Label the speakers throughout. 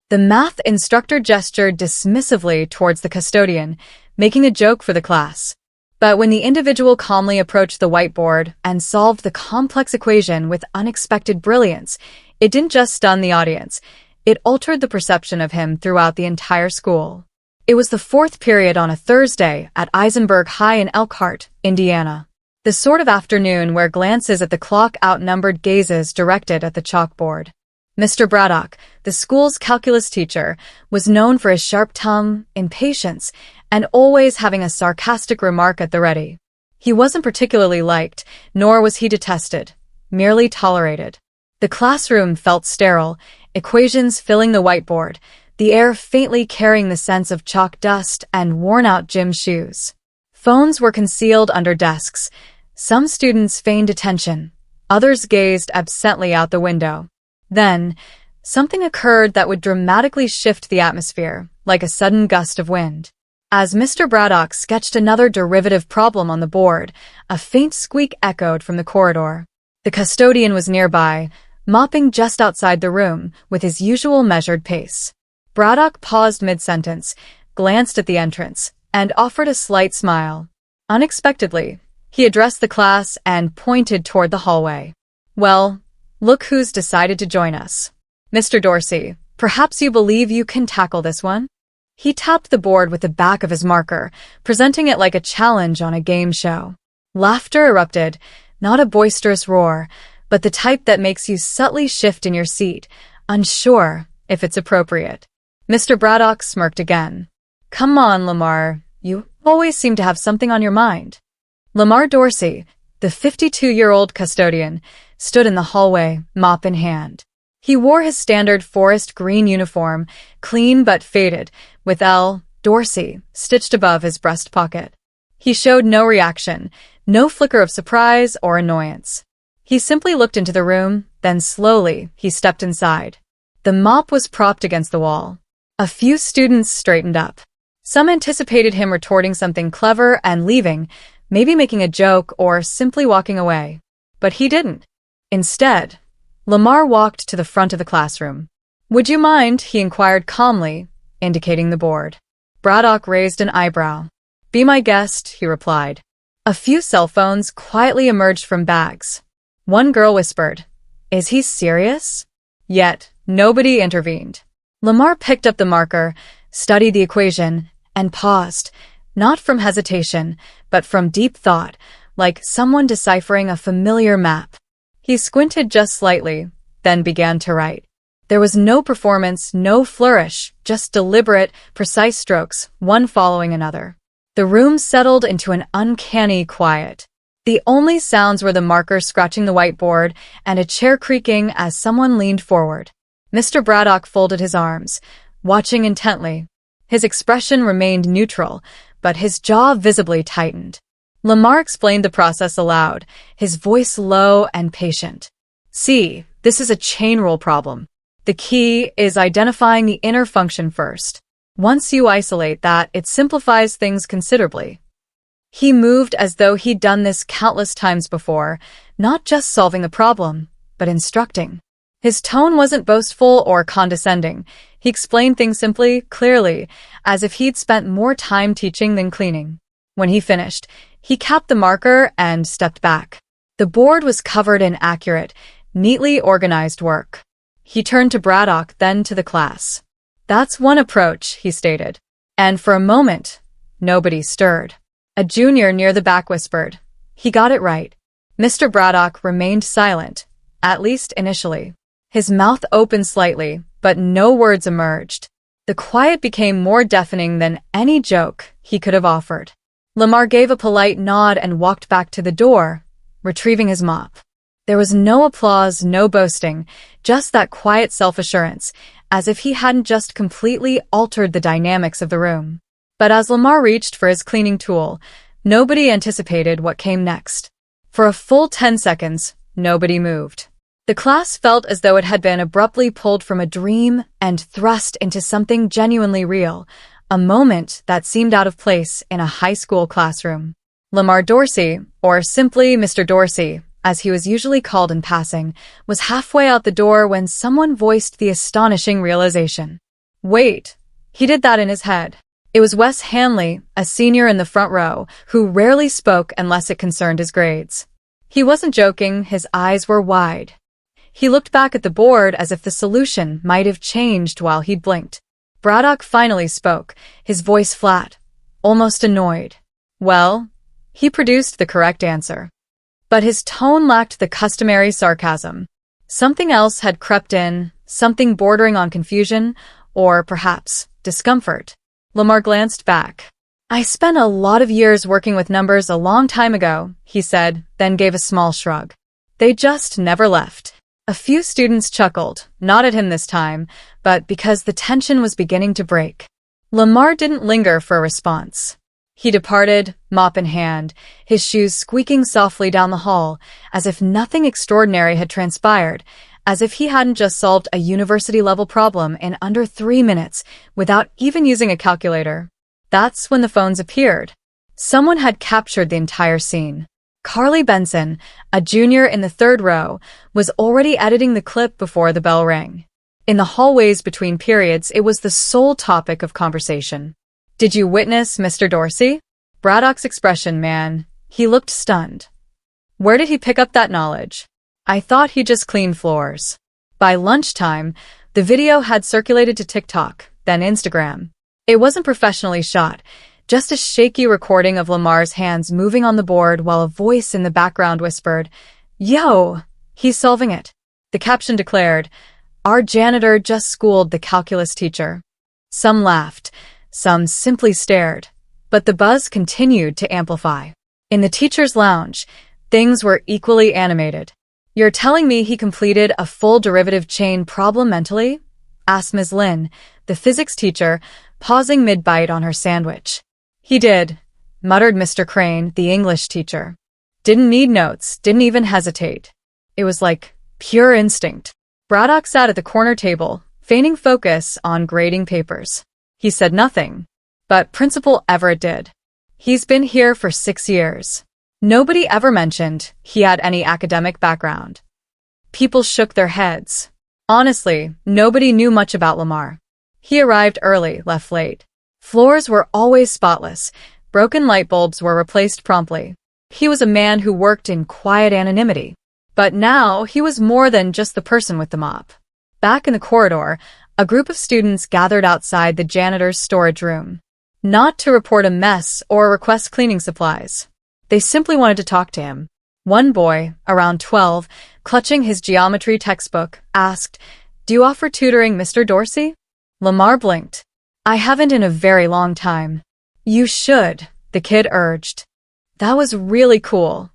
Speaker 1: The math instructor gestured dismissively towards the custodian, making a joke for the class. But when the individual calmly approached the whiteboard and solved the complex equation with unexpected brilliance, it didn't just stun the audience, it altered the perception of him throughout the entire school. It was the fourth period on a Thursday at Eisenberg High in Elkhart, Indiana. The sort of afternoon where glances at the clock outnumbered gazes directed at the chalkboard. Mr. Braddock, the school's calculus teacher, was known for his sharp tongue, impatience, and always having a sarcastic remark at the ready. He wasn't particularly liked, nor was he detested, merely tolerated. The classroom felt sterile, equations filling the whiteboard, the air faintly carrying the sense of chalk dust and worn-out gym shoes. Phones were concealed under desks. Some students feigned attention, others gazed absently out the window. Then, something occurred that would dramatically shift the atmosphere, like a sudden gust of wind. As Mr. Braddock sketched another derivative problem on the board, a faint squeak echoed from the corridor. The custodian was nearby, mopping just outside the room with his usual measured pace. Braddock paused mid-sentence, glanced at the entrance, and offered a slight smile. Unexpectedly, he addressed the class and pointed toward the hallway. "Well, look who's decided to join us. Mr. Dorsey, perhaps you believe you can tackle this one?" He tapped the board with the back of his marker, presenting it like a challenge on a game show. Laughter erupted, not a boisterous roar, but the type that makes you subtly shift in your seat, unsure if it's appropriate. Mr. Braddock smirked again. "Come on, Lamar, you always seem to have something on your mind." Lamar Dorsey, the 52-year-old custodian, stood in the hallway, mop in hand. He wore his standard forest green uniform, clean but faded, with L. Dorsey stitched above his breast pocket. He showed no reaction, no flicker of surprise or annoyance. He simply looked into the room, then slowly he stepped inside. The mop was propped against the wall. A few students straightened up. Some anticipated him retorting something clever and leaving, maybe making a joke or simply walking away. But he didn't. Instead, Lamar walked to the front of the classroom. "Would you mind?" he inquired calmly, indicating the board. Braddock raised an eyebrow. "Be my guest," he replied. A few cell phones quietly emerged from bags. One girl whispered, "Is he serious?" Yet, nobody intervened. Lamar picked up the marker, studied the equation, and paused, not from hesitation, but from deep thought, like someone deciphering a familiar map. He squinted just slightly, then began to write. There was no performance, no flourish, just deliberate, precise strokes, one following another. The room settled into an uncanny quiet. The only sounds were the marker scratching the whiteboard and a chair creaking as someone leaned forward. Mr. Braddock folded his arms, watching intently. His expression remained neutral, but his jaw visibly tightened. Lamar explained the process aloud, his voice low and patient. "See, this is a chain rule problem. The key is identifying the inner function first. Once you isolate that, it simplifies things considerably." He moved as though he'd done this countless times before, not just solving the problem, but instructing. His tone wasn't boastful or condescending. He explained things simply, clearly, as if he'd spent more time teaching than cleaning. When he finished, he capped the marker and stepped back. The board was covered in accurate, neatly organized work. He turned to Braddock, then to the class. "That's one approach," he stated. And for a moment, nobody stirred. A junior near the back whispered, "He got it right." Mr. Braddock remained silent, at least initially. His mouth opened slightly, but no words emerged. The quiet became more deafening than any joke he could have offered. Lamar gave a polite nod and walked back to the door, retrieving his mop. There was no applause, no boasting, just that quiet self-assurance, as if he hadn't just completely altered the dynamics of the room. But as Lamar reached for his cleaning tool, nobody anticipated what came next. For a full 10 seconds, nobody moved. The class felt as though it had been abruptly pulled from a dream and thrust into something genuinely real, a moment that seemed out of place in a high school classroom. Lamar Dorsey, or simply Mr. Dorsey, as he was usually called in passing, was halfway out the door when someone voiced the astonishing realization. Wait, he did that in his head. It was Wes Hanley, a senior in the front row, who rarely spoke unless it concerned his grades. He wasn't joking, his eyes were wide. He looked back at the board as if the solution might have changed while he'd blinked. Braddock finally spoke, his voice flat, almost annoyed. Well, he produced the correct answer. But his tone lacked the customary sarcasm. Something else had crept in, something bordering on confusion, or perhaps discomfort. Lamar glanced back. I spent a lot of years working with numbers a long time ago, he said, then gave a small shrug. They just never left. A few students chuckled, not at him this time, but because the tension was beginning to break. Lamar didn't linger for a response. He departed, mop in hand, his shoes squeaking softly down the hall, as if nothing extraordinary had transpired, as if he hadn't just solved a university-level problem in under 3 minutes without even using a calculator. That's when the phones appeared. Someone had captured the entire scene. Carly Benson, a junior in the 3rd row, was already editing the clip before the bell rang. In the hallways between periods, it was the sole topic of conversation. Did you witness Mr. Dorsey? Braddock's expression, man. He looked stunned. Where did he pick up that knowledge? I thought he just cleaned floors. By lunchtime, the video had circulated to TikTok, then Instagram. It wasn't professionally shot, just a shaky recording of Lamar's hands moving on the board while a voice in the background whispered, Yo, he's solving it. The caption declared, Our janitor just schooled the calculus teacher. Some laughed. Some simply stared, but the buzz continued to amplify. In the teacher's lounge, things were equally animated. You're telling me he completed a full derivative chain problem mentally? Asked Ms. Lin, the physics teacher, pausing mid-bite on her sandwich. He did, muttered Mr. Crane, the English teacher. Didn't need notes, didn't even hesitate. It was like pure instinct. Braddock sat at the corner table, feigning focus on grading papers. He said nothing, but Principal Everett did. He's been here for 6 years. Nobody ever mentioned he had any academic background. People shook their heads. Honestly, nobody knew much about Lamar. He arrived early, left late. Floors were always spotless. Broken light bulbs were replaced promptly. He was a man who worked in quiet anonymity. But now he was more than just the person with the mop. Back in the corridor, a group of students gathered outside the janitor's storage room. Not to report a mess or request cleaning supplies. They simply wanted to talk to him. One boy, around 12, clutching his geometry textbook, asked, Do you offer tutoring, Mr. Dorsey? Lamar blinked. I haven't in a very long time. You should, the kid urged. That was really cool.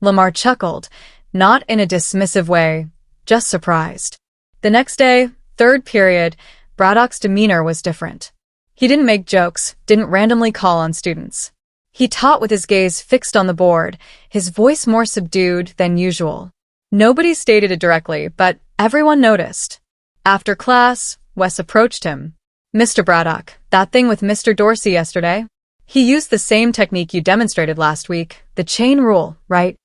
Speaker 1: Lamar chuckled, not in a dismissive way, just surprised. The next day, 3rd period, Braddock's demeanor was different. He didn't make jokes, didn't randomly call on students. He taught with his gaze fixed on the board, his voice more subdued than usual. Nobody stated it directly, but everyone noticed. After class, Wes approached him. Mr. Braddock, that thing with Mr. Dorsey yesterday? He used the same technique you demonstrated last week, the chain rule, right?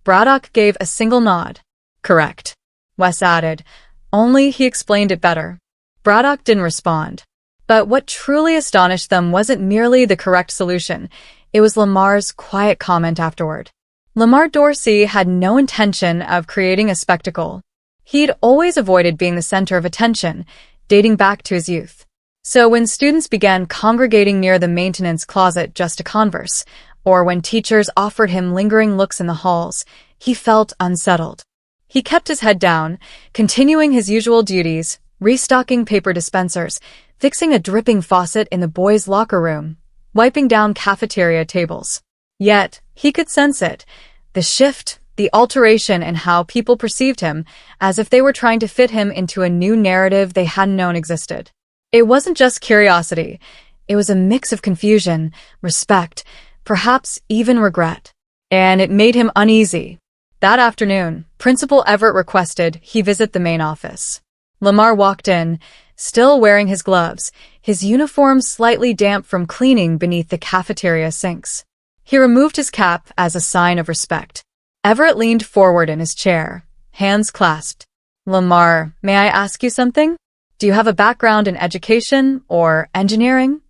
Speaker 1: Braddock gave a single nod. Correct. Wes added, only he explained it better. Braddock didn't respond. But what truly astonished them wasn't merely the correct solution. It was Lamar's quiet comment afterward. Lamar Dorsey had no intention of creating a spectacle. He'd always avoided being the center of attention, dating back to his youth. So when students began congregating near the maintenance closet just to converse, or when teachers offered him lingering looks in the halls, he felt unsettled. He kept his head down, continuing his usual duties, restocking paper dispensers, fixing a dripping faucet in the boys' locker room, wiping down cafeteria tables. Yet, he could sense it, the shift, the alteration in how people perceived him, as if they were trying to fit him into a new narrative they hadn't known existed. It wasn't just curiosity, it was a mix of confusion, respect, perhaps even regret. And it made him uneasy. That afternoon, Principal Everett requested he visit the main office. Lamar walked in, still wearing his gloves, his uniform slightly damp from cleaning beneath the cafeteria sinks. He removed his cap as a sign of respect. Everett leaned forward in his chair, hands clasped. Lamar, may I ask you something? Do you have a background in education or engineering?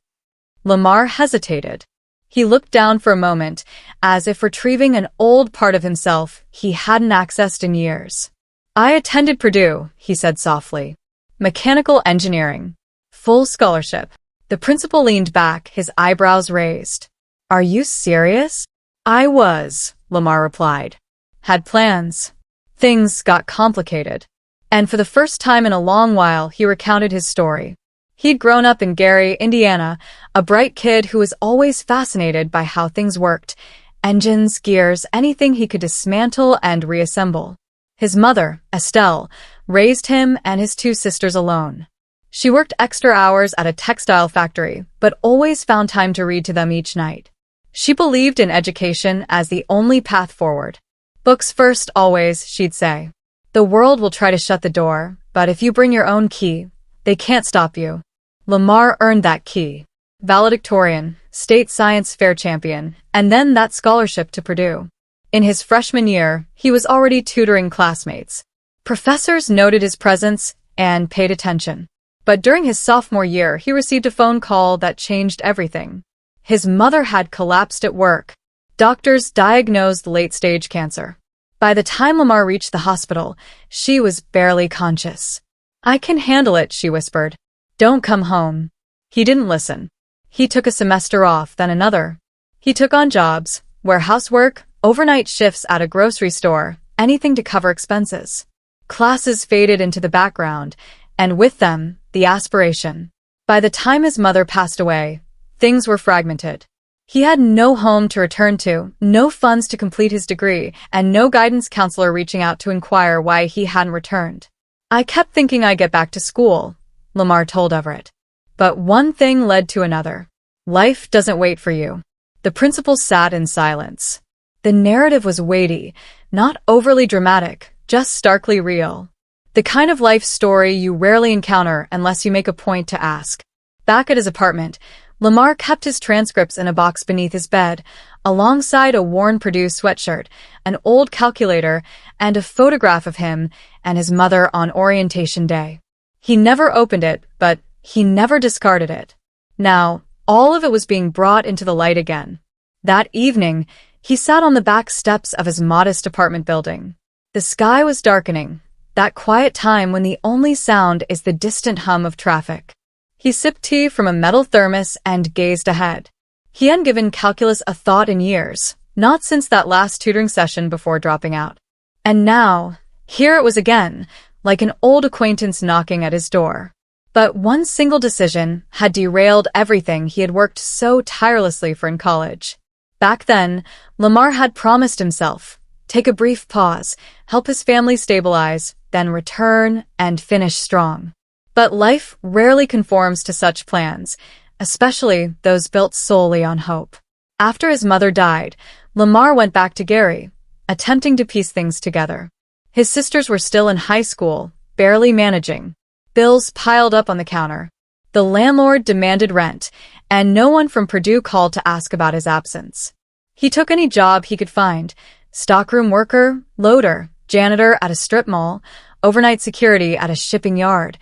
Speaker 1: Lamar hesitated. He looked down for a moment, as if retrieving an old part of himself he hadn't accessed in years. I attended Purdue, he said softly. Mechanical engineering. Full scholarship. The principal leaned back, his eyebrows raised. Are you serious? I was, Lamar replied. Had plans. Things got complicated. And for the first time in a long while, he recounted his story. He'd grown up in Gary, Indiana, a bright kid who was always fascinated by how things worked. Engines, gears, anything he could dismantle and reassemble. His mother, Estelle, raised him and his two sisters alone. She worked extra hours at a textile factory, but always found time to read to them each night. She believed in education as the only path forward. Books first always, she'd say. The world will try to shut the door, but if you bring your own key, they can't stop you. Lamar earned that key. Valedictorian, state science fair champion, and then that scholarship to Purdue. In his freshman year, he was already tutoring classmates. Professors noted his presence and paid attention. But during his sophomore year, he received a phone call that changed everything. His mother had collapsed at work. Doctors diagnosed late-stage cancer. By the time Lamar reached the hospital, she was barely conscious. I can handle it, she whispered. Don't come home. He didn't listen. He took a semester off, then another. He took on jobs, warehouse work, overnight shifts at a grocery store, anything to cover expenses. Classes faded into the background, and with them, the aspiration. By the time his mother passed away, things were fragmented. He had no home to return to, no funds to complete his degree, and no guidance counselor reaching out to inquire why he hadn't returned. I kept thinking I'd get back to school, Lamar told Everett. But one thing led to another. Life doesn't wait for you. The principal sat in silence. The narrative was weighty, not overly dramatic, just starkly real. The kind of life story you rarely encounter unless you make a point to ask. Back at his apartment, Lamar kept his transcripts in a box beneath his bed, alongside a worn Purdue sweatshirt, an old calculator, and a photograph of him and his mother on orientation day. He never opened it, but he never discarded it. Now, all of it was being brought into the light again. That evening, he sat on the back steps of his modest apartment building. The sky was darkening, that quiet time when the only sound is the distant hum of traffic. He sipped tea from a metal thermos and gazed ahead. He hadn't given calculus a thought in years, not since that last tutoring session before dropping out. And now, here it was again, like an old acquaintance knocking at his door. But one single decision had derailed everything he had worked so tirelessly for in college. Back then, Lamar had promised himself, take a brief pause, help his family stabilize, then return and finish strong. But life rarely conforms to such plans, especially those built solely on hope. After his mother died, Lamar went back to Gary, attempting to piece things together. His sisters were still in high school, barely managing. Bills piled up on the counter. The landlord demanded rent, and no one from Purdue called to ask about his absence. He took any job he could find: stockroom worker, loader, janitor at a strip mall, overnight security at a shipping yard,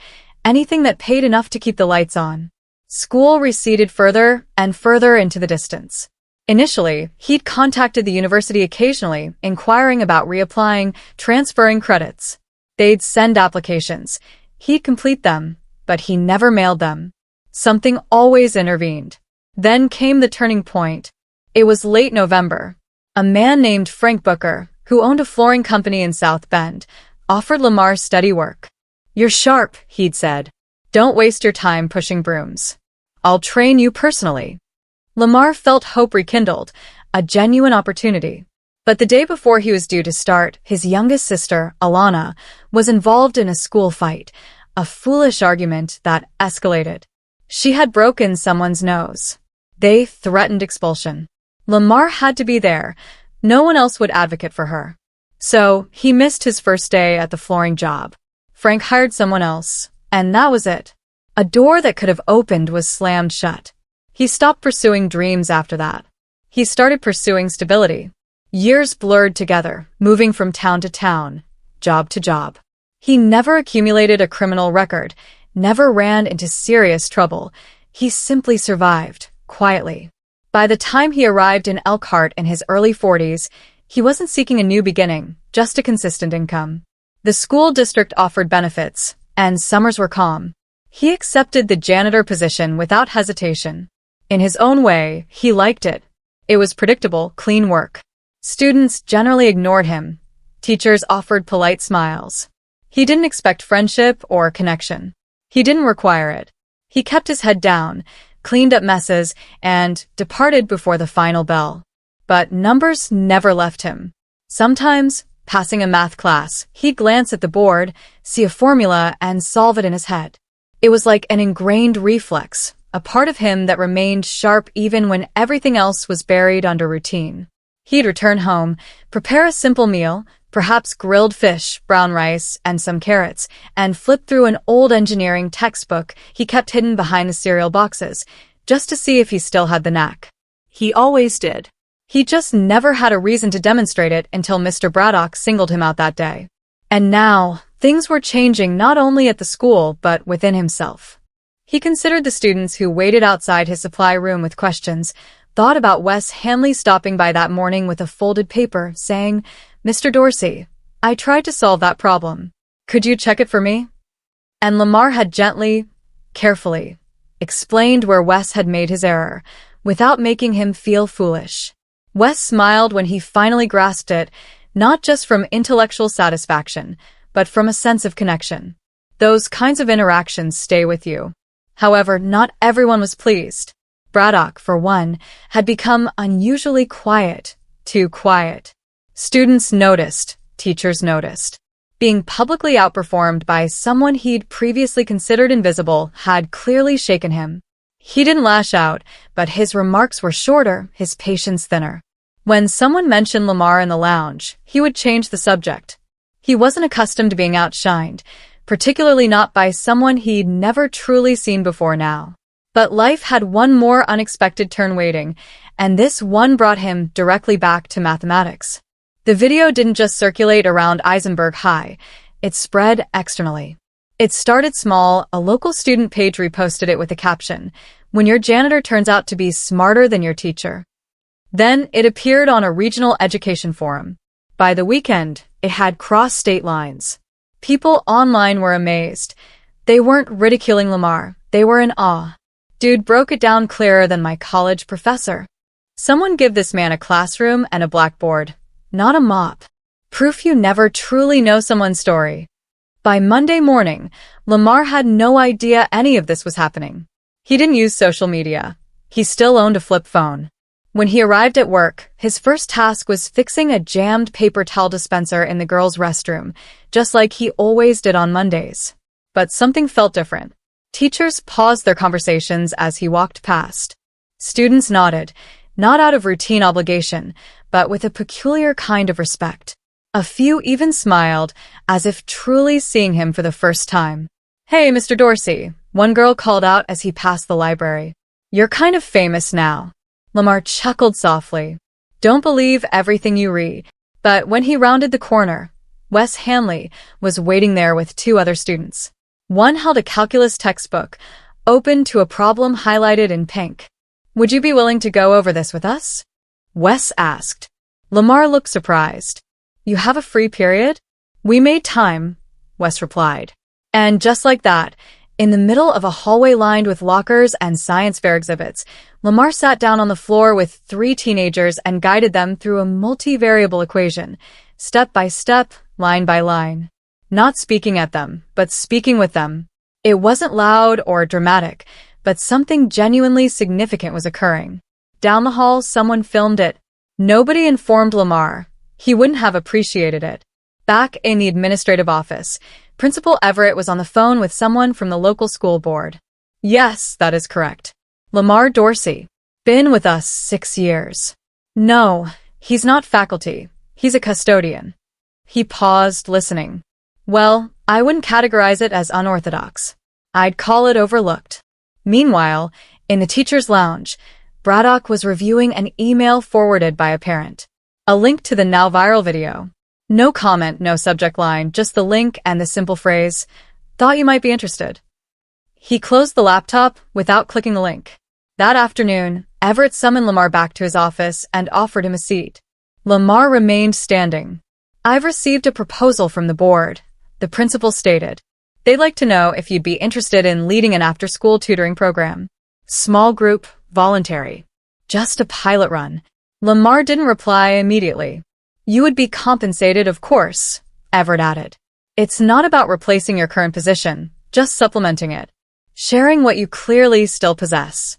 Speaker 1: anything that paid enough to keep the lights on. School receded further and further into the distance. Initially, he'd contacted the university occasionally, inquiring about reapplying, transferring credits. They'd send applications. He'd complete them, but he never mailed them. Something always intervened. Then came the turning point. It was late November. A man named Frank Booker, who owned a flooring company in South Bend, offered Lamar steady work. "You're sharp," he'd said. "Don't waste your time pushing brooms. I'll train you personally." Lamar felt hope rekindled, a genuine opportunity. But the day before he was due to start, his youngest sister, Alana, was involved in a school fight, a foolish argument that escalated. She had broken someone's nose. They threatened expulsion. Lamar had to be there. No one else would advocate for her. So, he missed his first day at the flooring job. Frank hired someone else, and that was it. A door that could have opened was slammed shut. He stopped pursuing dreams after that. He started pursuing stability. Years blurred together, moving from town to town, job to job. He never accumulated a criminal record. never ran into serious trouble. He simply survived, quietly. By the time he arrived in Elkhart in his early 40s, he wasn't seeking a new beginning, just a consistent income. The school district offered benefits, and summers were calm. He accepted the janitor position without hesitation. In his own way, he liked it. It was predictable, clean work. Students generally ignored him. Teachers offered polite smiles. He didn't expect friendship or connection. He didn't require it. He kept his head down, cleaned up messes, and departed before the final bell. But numbers never left him. Sometimes, passing a math class, he'd glance at the board, see a formula, and solve it in his head. It was like an ingrained reflex, a part of him that remained sharp even when everything else was buried under routine. He'd return home, prepare a simple meal, perhaps grilled fish, brown rice, and some carrots, and flip through an old engineering textbook he kept hidden behind the cereal boxes, just to see if he still had the knack. He always did. He just never had a reason to demonstrate it until Mr. Braddock singled him out that day. And now, things were changing not only at the school but within himself. He considered the students who waited outside his supply room with questions, thought about Wes Hanley stopping by that morning with a folded paper, saying, "Mr. Dorsey, I tried to solve that problem. Could you check it for me?" And Lamar had gently, carefully, explained where Wes had made his error, without making him feel foolish. Wes smiled when he finally grasped it, not just from intellectual satisfaction, but from a sense of connection. Those kinds of interactions stay with you. However, not everyone was pleased. Braddock, for one, had become unusually quiet, too quiet. Students noticed, teachers noticed. Being publicly outperformed by someone he'd previously considered invisible had clearly shaken him. He didn't lash out, but his remarks were shorter, his patience thinner. When someone mentioned Lamar in the lounge, he would change the subject. He wasn't accustomed to being outshined, particularly not by someone he'd never truly seen before now. But life had one more unexpected turn waiting, and this one brought him directly back to mathematics. The video didn't just circulate around Eisenberg High, it spread externally. It started small, a local student page reposted it with a caption, "When your janitor turns out to be smarter than your teacher." Then it appeared on a regional education forum. By the weekend, it had crossed state lines. People online were amazed. They weren't ridiculing Lamar, they were in awe. "Dude broke it down clearer than my college professor. Someone give this man a classroom and a blackboard, not a mop. Proof you never truly know someone's story." By Monday morning, Lamar had no idea any of this was happening. He didn't use social media. He still owned a flip phone. When he arrived at work, his first task was fixing a jammed paper towel dispenser in the girls' restroom, just like he always did on Mondays. But something felt different. Teachers paused their conversations as he walked past. Students nodded, not out of routine obligation, but with a peculiar kind of respect. A few even smiled, as if truly seeing him for the first time. "Hey, Mr. Dorsey," one girl called out as he passed the library. "You're kind of famous now." Lamar chuckled softly. Don't believe everything you read. But when he rounded the corner, Wes Hanley was waiting there with two other students. One held a calculus textbook, open to a problem highlighted in pink. "Would you be willing to go over this with us?" Wes asked. Lamar looked surprised. "You have a free period?" "We made time," Wes replied. And just like that, in the middle of a hallway lined with lockers and science fair exhibits, Lamar sat down on the floor with three teenagers and guided them through a multivariable equation, step by step, line by line. Not speaking at them, but speaking with them. It wasn't loud or dramatic, but something genuinely significant was occurring. Down the hall, someone filmed it. Nobody informed Lamar. He wouldn't have appreciated it. Back in the administrative office, Principal Everett was on the phone with someone from the local school board. "Yes, that is correct. Lamar Dorsey. Been with us 6 years. "No, he's not faculty. He's a custodian." He paused, listening. "Well, I wouldn't categorize it as unorthodox. I'd call it overlooked." Meanwhile, in the teacher's lounge, Braddock was reviewing an email forwarded by a parent. A link to the now viral video. No comment, no subject line, just the link and the simple phrase, "Thought you might be interested." He closed the laptop without clicking the link. That afternoon, Everett summoned Lamar back to his office and offered him a seat. Lamar remained standing. "I've received a proposal from the board," the principal stated. "They'd like to know if you'd be interested in leading an after-school tutoring program. Small group, voluntary. Just a pilot run." Lamar didn't reply immediately. "You would be compensated, of course," Everett added. "It's not about replacing your current position, just supplementing it. Sharing what you clearly still possess."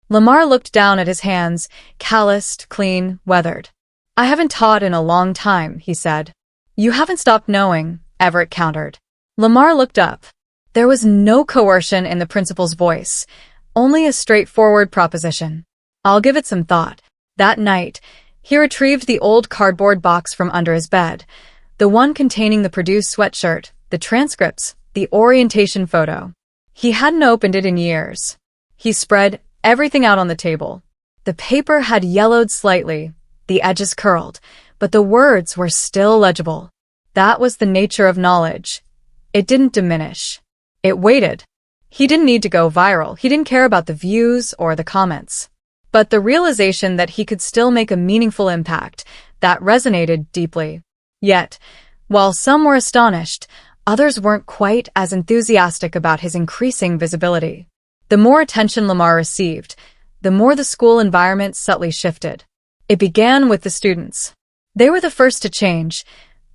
Speaker 1: Lamar looked down at his hands, calloused, clean, weathered. "I haven't taught in a long time," he said. "You haven't stopped knowing," Everett countered. Lamar looked up. There was no coercion in the principal's voice, only a straightforward proposition. "I'll give it some thought." That night, he retrieved the old cardboard box from under his bed, the one containing the Purdue sweatshirt, the transcripts, the orientation photo. He hadn't opened it in years. He spread everything out on the table. The paper had yellowed slightly, the edges curled, but the words were still legible. That was the nature of knowledge. It didn't diminish. It waited. He didn't need to go viral. He didn't care about the views or the comments. But the realization that he could still make a meaningful impact, that resonated deeply. Yet, while some were astonished, others weren't quite as enthusiastic about his increasing visibility. The more attention Lamar received, the more the school environment subtly shifted. It began with the students. They were the first to change.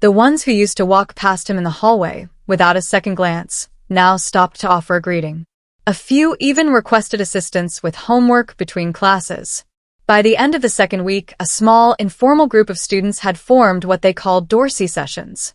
Speaker 1: The ones who used to walk past him in the hallway, without a second glance, now stopped to offer a greeting. A few even requested assistance with homework between classes. By the end of the second week, a small, informal group of students had formed what they called Dorsey sessions.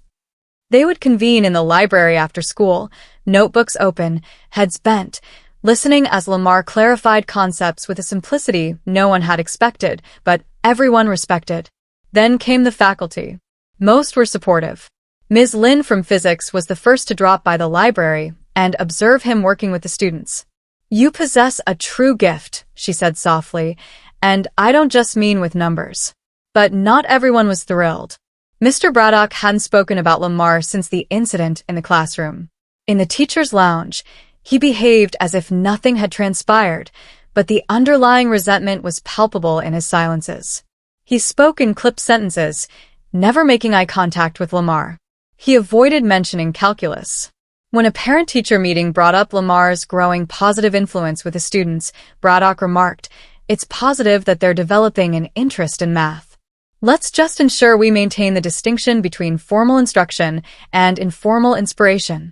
Speaker 1: They would convene in the library after school, notebooks open, heads bent, listening as Lamar clarified concepts with a simplicity no one had expected, but everyone respected. Then came the faculty. Most were supportive. Ms. Lin from physics was the first to drop by the library and observe him working with the students. "You possess a true gift," she said softly, "and I don't just mean with numbers." But not everyone was thrilled. Mr. Braddock hadn't spoken about Lamar since the incident in the classroom. In the teacher's lounge, he behaved as if nothing had transpired, but the underlying resentment was palpable in his silences. He spoke in clipped sentences, never making eye contact with Lamar. He avoided mentioning calculus. When a parent-teacher meeting brought up Lamar's growing positive influence with the students, Braddock remarked, "It's positive that they're developing an interest in math. Let's just ensure we maintain the distinction between formal instruction and informal inspiration."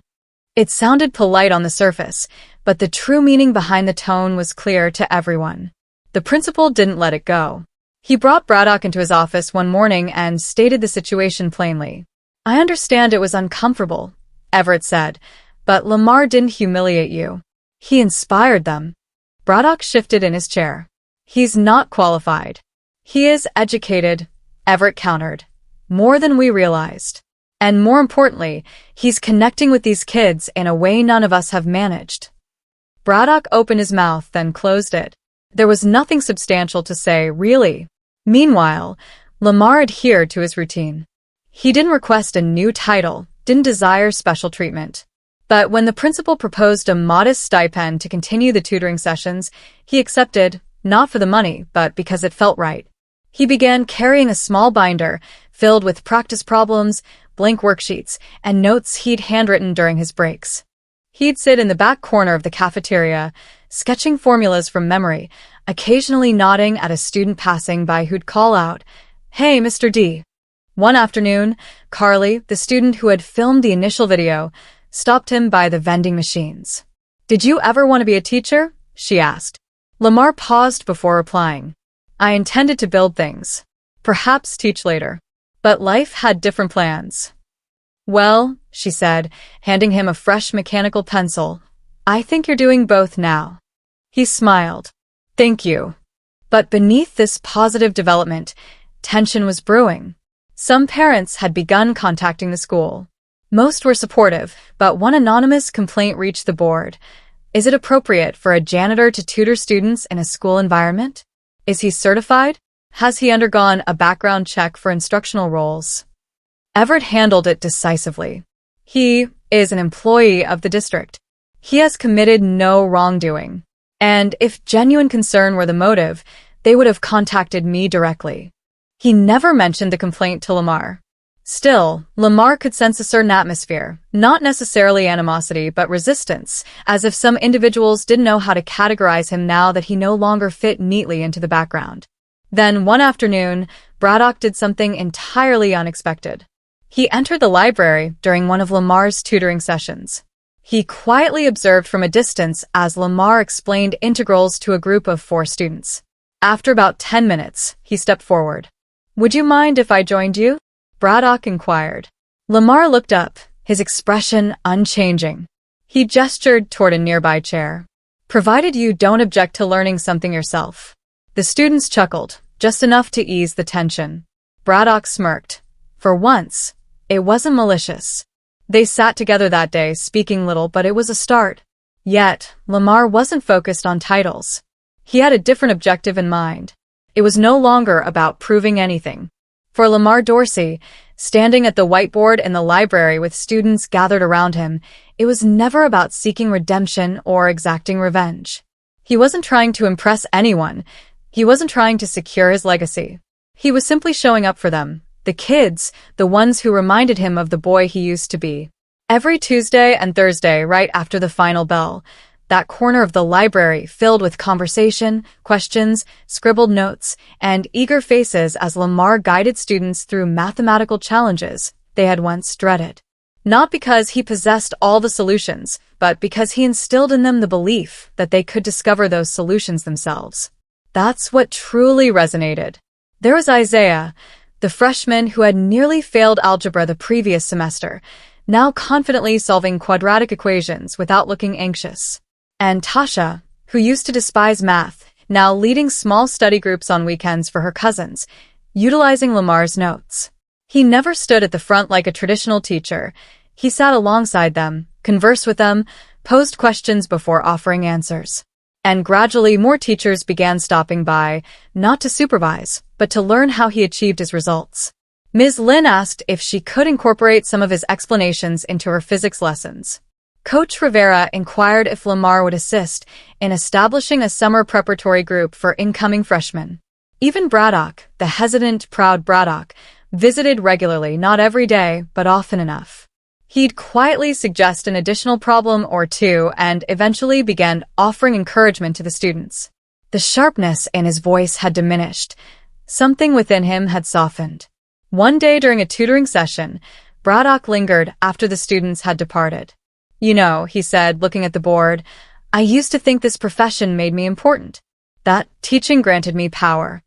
Speaker 1: It sounded polite on the surface, but the true meaning behind the tone was clear to everyone. The principal didn't let it go. He brought Braddock into his office one morning and stated the situation plainly. "I understand it was uncomfortable," Everett said, "but Lamar didn't humiliate you. He inspired them." Braddock shifted in his chair. "He's not qualified. He is educated," Everett countered. "More than we realized. And more importantly, he's connecting with these kids in a way none of us have managed." Braddock opened his mouth, then closed it. There was nothing substantial to say, really. Meanwhile, Lamar adhered to his routine. He didn't request a new title, didn't desire special treatment. But when the principal proposed a modest stipend to continue the tutoring sessions, he accepted, not for the money, but because it felt right. He began carrying a small binder filled with practice problems, blank worksheets, and notes he'd handwritten during his breaks. He'd sit in the back corner of the cafeteria, sketching formulas from memory, occasionally nodding at a student passing by who'd call out, "Hey, Mr. D." One afternoon, Carly, the student who had filmed the initial video, stopped him by the vending machines. "Did you ever want to be a teacher?" she asked. Lamar paused before replying. "I intended to build things. Perhaps teach later. But life had different plans." "Well," she said, handing him a fresh mechanical pencil, "I think you're doing both now." He smiled. "Thank you." But beneath this positive development, tension was brewing. Some parents had begun contacting the school. Most were supportive, but one anonymous complaint reached the board. Is it appropriate for a janitor to tutor students in a school environment? Is he certified? Has he undergone a background check for instructional roles? Everett handled it decisively. He is an employee of the district. He has committed no wrongdoing. And if genuine concern were the motive, they would have contacted me directly. He never mentioned the complaint to Lamar. Still, Lamar could sense a certain atmosphere, not necessarily animosity, but resistance, as if some individuals didn't know how to categorize him now that he no longer fit neatly into the background. Then, one afternoon, Braddock did something entirely unexpected. He entered the library during one of Lamar's tutoring sessions. He quietly observed from a distance as Lamar explained integrals to a group of 4 students. After about 10 minutes, he stepped forward. "Would you mind if I joined you?" Braddock inquired. Lamar looked up, his expression unchanging. He gestured toward a nearby chair. "Provided you don't object to learning something yourself." The students chuckled, just enough to ease the tension. Braddock smirked. For once, it wasn't malicious. They sat together that day, speaking little, but it was a start. Yet, Lamar wasn't focused on titles. He had a different objective in mind. It was no longer about proving anything. For Lamar Dorsey, standing at the whiteboard in the library with students gathered around him, it was never about seeking redemption or exacting revenge. He wasn't trying to impress anyone. He wasn't trying to secure his legacy. He was simply showing up for them, the kids, the ones who reminded him of the boy he used to be. Every Tuesday and Thursday, right after the final bell, that corner of the library filled with conversation, questions, scribbled notes, and eager faces as Lamar guided students through mathematical challenges they had once dreaded. Not because he possessed all the solutions, but because he instilled in them the belief that they could discover those solutions themselves. That's what truly resonated. There was Isaiah, the freshman who had nearly failed algebra the previous semester, now confidently solving quadratic equations without looking anxious. And Tasha, who used to despise math, now leading small study groups on weekends for her cousins, utilizing Lamar's notes. He never stood at the front like a traditional teacher. He sat alongside them, conversed with them, posed questions before offering answers. And gradually more teachers began stopping by, not to supervise, but to learn how he achieved his results. Ms. Lin asked if she could incorporate some of his explanations into her physics lessons. Coach Rivera inquired if Lamar would assist in establishing a summer preparatory group for incoming freshmen. Even Braddock, the hesitant, proud Braddock, visited regularly, not every day, but often enough. He'd quietly suggest an additional problem or two and eventually began offering encouragement to the students. The sharpness in his voice had diminished. Something within him had softened. One day during a tutoring session, Braddock lingered after the students had departed. "You know," he said, looking at the board, "I used to think this profession made me important. That teaching granted me power."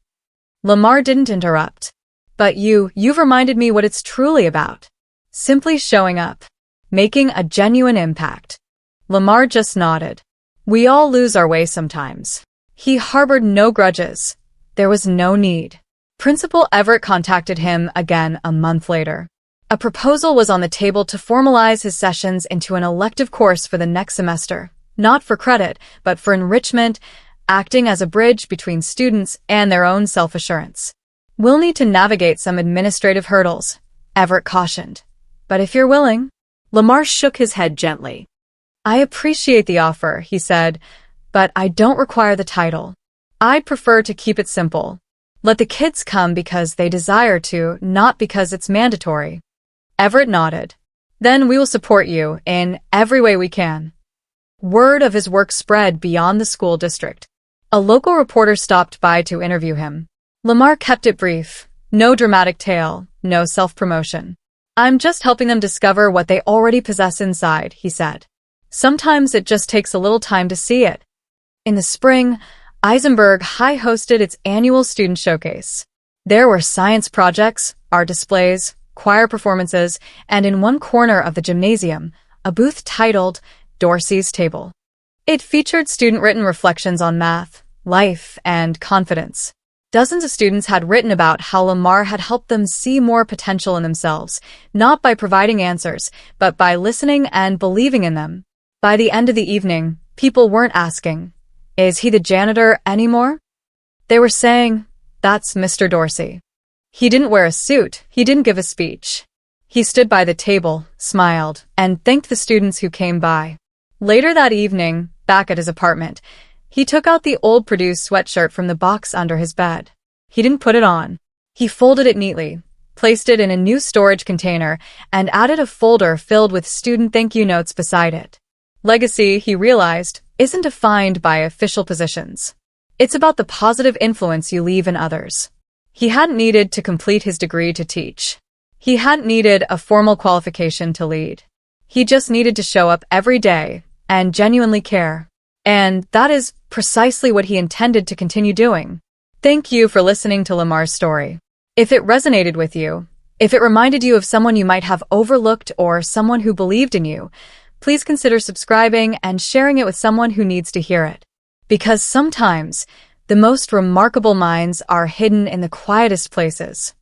Speaker 1: Lamar didn't interrupt. "But you've reminded me what it's truly about. Simply showing up. Making a genuine impact." Lamar just nodded. "We all lose our way sometimes." He harbored no grudges. There was no need. Principal Everett contacted him again a month later. A proposal was on the table to formalize his sessions into an elective course for the next semester, not for credit, but for enrichment, acting as a bridge between students and their own self-assurance. "We'll need to navigate some administrative hurdles," Everett cautioned. "But if you're willing." Lamar shook his head gently. "I appreciate the offer," he said, "but I don't require the title. I'd prefer to keep it simple. Let the kids come because they desire to, not because it's mandatory." Everett nodded. "Then we will support you in every way we can." Word of his work spread beyond the school district. A local reporter stopped by to interview him. Lamar kept it brief. No dramatic tale, no self-promotion. "I'm just helping them discover what they already possess inside," he said. "Sometimes it just takes a little time to see it." In the spring, Eisenberg High hosted its annual student showcase. There were science projects, art displays, choir performances, and in one corner of the gymnasium, a booth titled Dorsey's Table. It featured student-written reflections on math, life, and confidence. Dozens of students had written about how Lamar had helped them see more potential in themselves, not by providing answers, but by listening and believing in them. By the end of the evening, people weren't asking, "Is he the janitor anymore?" They were saying, "That's Mr. Dorsey." He didn't wear a suit, he didn't give a speech. He stood by the table, smiled, and thanked the students who came by. Later that evening, back at his apartment, he took out the old Purdue sweatshirt from the box under his bed. He didn't put it on. He folded it neatly, placed it in a new storage container, and added a folder filled with student thank you notes beside it. Legacy, he realized, isn't defined by official positions. It's about the positive influence you leave in others. He hadn't needed to complete his degree to teach. He hadn't needed a formal qualification to lead. He just needed to show up every day and genuinely care. And that is precisely what he intended to continue doing. Thank you for listening to Lamar's story. If it resonated with you, if it reminded you of someone you might have overlooked or someone who believed in you, please consider subscribing and sharing it with someone who needs to hear it. Because sometimes, the most remarkable minds are hidden in the quietest places.